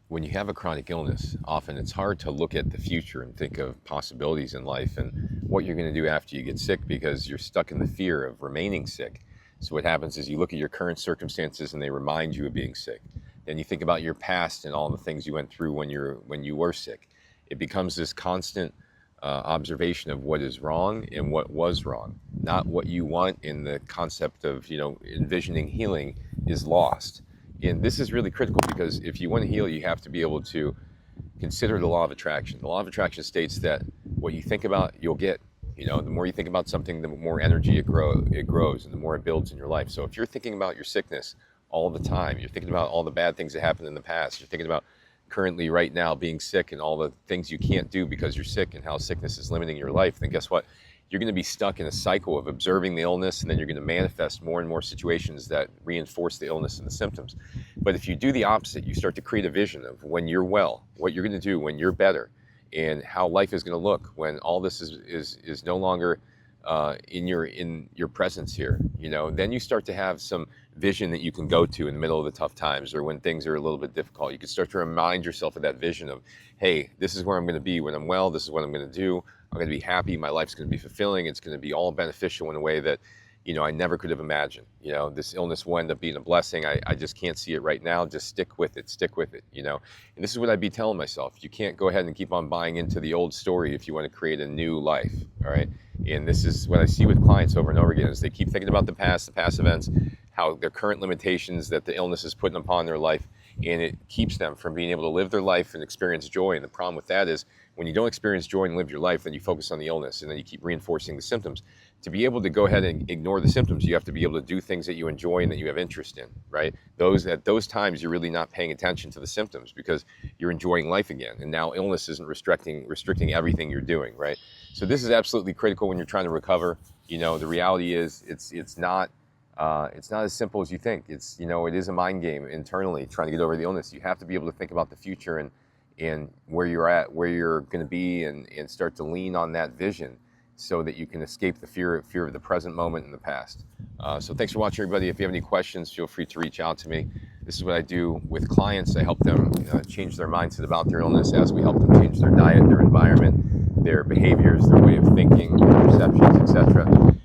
when you have a chronic illness, often it's hard to look at the future and think of possibilities in life and what you're going to do after you get sick because you're stuck in the fear of remaining sick. So what happens is you look at your current circumstances and they remind you of being sick. Then you think about your past and all the things you went through when you were sick. It becomes this constant observation of what is wrong and what was wrong, not what you want. In the concept of envisioning healing is lost. And this is really critical because if you want to heal, you have to be able to consider the law of attraction. The law of attraction states that what you think about, you'll get. The more you think about something, the more energy it grows, and the more it builds in your life. So if you're thinking about your sickness all the time, you're thinking about all the bad things that happened in the past, you're thinking about currently right now being sick and all the things you can't do because you're sick and how sickness is limiting your life, then guess what? You're going to be stuck in a cycle of observing the illness, and then you're going to manifest more and more situations that reinforce the illness and the symptoms. But if you do the opposite, you start to create a vision of when you're well, what you're going to do when you're better, and how life is going to look when all this is no longer in your presence here. Then you start to have some vision that you can go to in the middle of the tough times or when things are a little bit difficult. You can start to remind yourself of that vision of, hey, this is where I'm going to be when I'm well. This is what I'm going to do. I'm going to be happy. My life's going to be fulfilling. It's going to be all beneficial in a way that, I never could have imagined. This illness will end up being a blessing. I just can't see it right now. Just stick with it. Stick with it, And this is what I'd be telling myself. You can't go ahead and keep on buying into the old story if you want to create a new life, all right? And this is what I see with clients over and over again is they keep thinking about the past events, how their current limitations that the illness is putting upon their life, and it keeps them from being able to live their life and experience joy. And the problem with that is when you don't experience joy and live your life, then you focus on the illness and then you keep reinforcing the symptoms. To be able to go ahead and ignore the symptoms, you have to be able to do things that you enjoy and that you have interest in, right? At those times, you're really not paying attention to the symptoms because you're enjoying life again. And now illness isn't restricting everything you're doing, right? So this is absolutely critical when you're trying to recover. The reality is it's not as simple as you think. It is a mind game internally trying to get over the illness. You have to be able to think about the future and where you're at, where you're going to be, and start to lean on that vision so that you can escape the fear of the present moment and the past. So thanks for watching, everybody. If you have any questions, feel free to reach out to me. This is what I do with clients. I help them change their mindset about their illness as we help them change their diet, their environment, their behaviors, their way of thinking, their perceptions, etc.